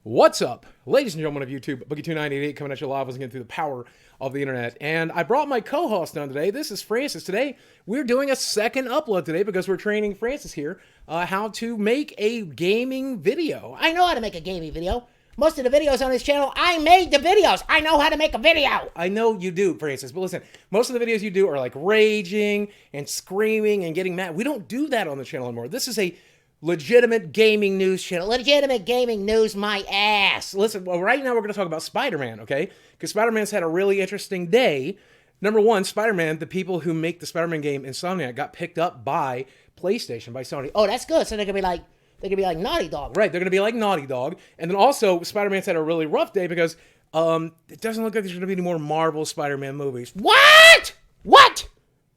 What's up, ladies and gentlemen of YouTube? Boogie2988 coming at you live once again through the power of the internet. And I brought my co-host on today. This is Francis. Today, we're doing a second upload today because we're training Francis here how to make a gaming video. I know how to make a gaming video. Most of the videos on this channel, I made the videos. I know how to make a video. I know you do, Francis, but listen, most of the videos you do are like raging and screaming and getting mad. We don't do that on the channel anymore. This is a legitimate gaming news channel. Legitimate gaming news, my ass. Listen, well, right now we're going to talk about Spider-Man, okay? Because Spider-Man's had a really interesting day. Number one, Spider-Man, the people who make the Spider-Man game, Insomniac, got picked up by PlayStation, by Sony. Oh, that's good. So they're gonna be like Naughty Dog. Right, they're going to be like Naughty Dog. And then also, Spider-Man's had a really rough day because it doesn't look like there's going to be any more Marvel Spider-Man movies. What? What?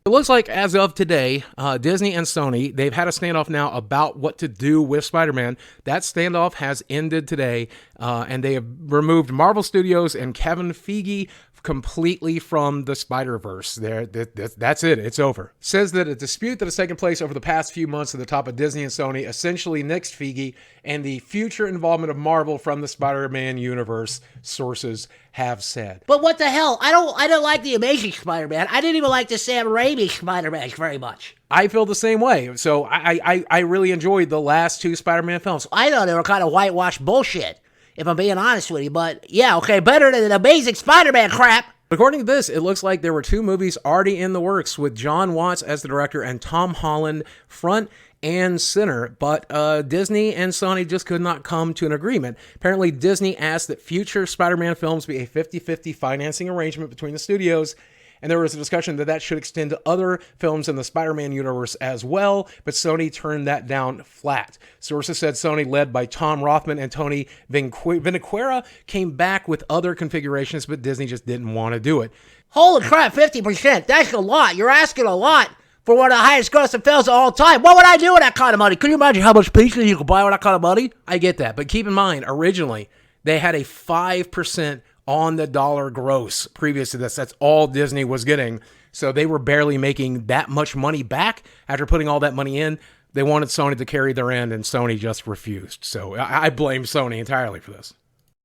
It looks like as of today, Disney and Sony, they've had a standoff now about what to do with Spider-Man. That standoff has ended today, and they have removed Marvel Studios and Kevin Feige completely from the Spider-Verse. That's it. It's over. Says that a dispute that has taken place over the past few months at the top of Disney and Sony essentially nixed Feige and the future involvement of Marvel from the Spider-Man universe, sources have said. But what the hell? I don't like the Amazing Spider-Man. I didn't even like the Sam Raimi Spider-Man very much. I feel the same way. So I really enjoyed the last two Spider-Man films. I thought they were kind of whitewashed bullshit, if I'm being honest with you. But yeah, okay, better than the Amazing Spider-Man crap. According to this, it looks like there were two movies already in the works with John Watts as the director and Tom Holland front and center, but Disney and Sony just could not come to an agreement. Apparently, Disney asked that future Spider-Man films be a 50-50 financing arrangement between the studios, and there was a discussion that should extend to other films in the Spider-Man universe as well, but Sony turned that down flat. Sources said Sony, led by Tom Rothman and Tony Vinciquerra, came back with other configurations, but Disney just didn't want to do it. Holy crap, 50%. That's a lot. You're asking a lot for one of the highest grossing films of all time. What would I do with that kind of money? Can you imagine how much pizza you could buy with that kind of money? I get that, but keep in mind, originally, they had a 5% on the dollar gross previous to this. That's all Disney was getting. So they were barely making that much money back after putting all that money in. They wanted Sony to carry their end, and Sony just refused. So I blame Sony entirely for this.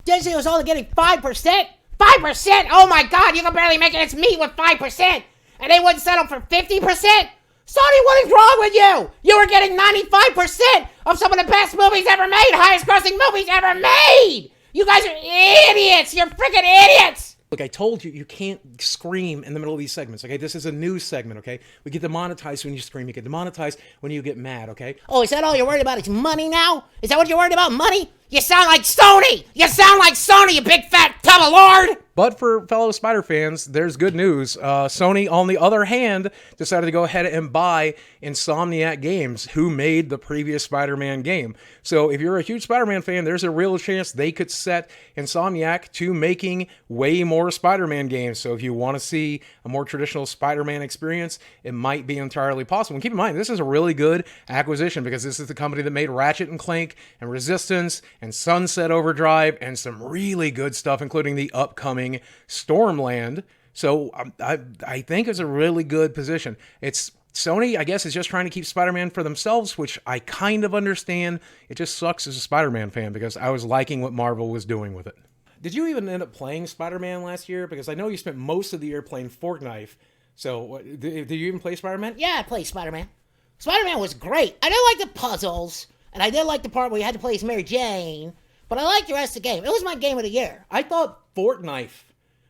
Disney was only getting 5%? 5%? Oh my God, you can barely make its meat with 5%. And they wouldn't settle for 50%? Sony, what is wrong with you? You were getting 95% of some of the best movies ever made, highest grossing movies ever made. You guys are idiots. You're freaking idiots. Look, I told you, you can't scream in the middle of these segments, okay? This is a news segment, okay? We get demonetized when you scream. You get demonetized when you get mad, okay? Oh, is that all you're worried about? Is money now? Is that what you're worried about? Money? You sound like Sony. You sound like Sony, you big fat tub of lard. But for fellow Spider fans, there's good news. Sony, on the other hand, decided to go ahead and buy Insomniac Games, who made the previous Spider-Man game. So if you're a huge Spider-Man fan, there's a real chance they could set Insomniac to making way more Spider-Man games. So if you want to see a more traditional Spider-Man experience, it might be entirely possible. And keep in mind, this is a really good acquisition because this is the company that made Ratchet and Clank and Resistance and Sunset Overdrive and some really good stuff, including the upcoming Stormland. So I think it's a really good position. It's Sony, I guess, is just trying to keep Spider-Man for themselves, which I kind of understand. It just sucks as a Spider-Man fan because I was liking what Marvel was doing with it. Did you even end up playing Spider-Man last year? Because I know you spent most of the year playing Fortnite. So did you even play Spider-Man? Yeah, I played Spider-Man. Spider-Man was great. I didn't like the puzzles, and I did like the part where you had to play as Mary Jane, but I liked the rest of the game. It was my game of the year. I thought Fortnite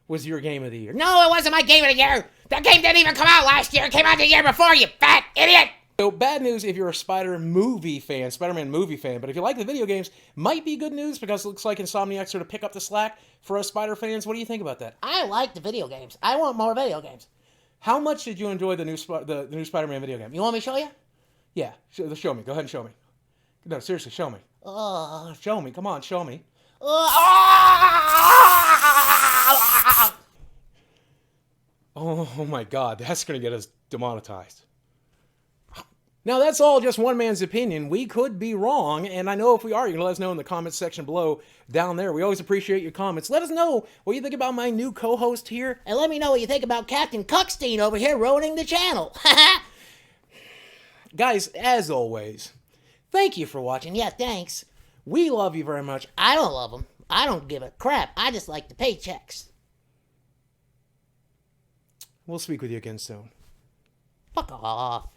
was your game of the year. No, it wasn't my game of the year. That game didn't even come out last year. It came out the year before, you fat idiot. So bad news if you're a Spider-Man movie fan, but if you like the video games, might be good news because it looks like Insomniac's sort of pick up the slack for us Spider fans. What do you think about that? I like the video games. I want more video games. How much did you enjoy the new Spider-Man video game? You want me to show you? Yeah, show me. Go ahead and show me. No, seriously, show me. Show me. Come on, show me. Oh my God, that's going to get us demonetized. Now, that's all just one man's opinion. We could be wrong, and I know if we are, you can let us know in the comments section below down there. We always appreciate your comments. Let us know what you think about my new co-host here. And let me know what you think about Captain Cuckstein over here ruining the channel. Guys, as always, thank you for watching. Yeah, thanks. We love you very much. I don't love them. I don't give a crap. I just like the paychecks. We'll speak with you again soon. Fuck off.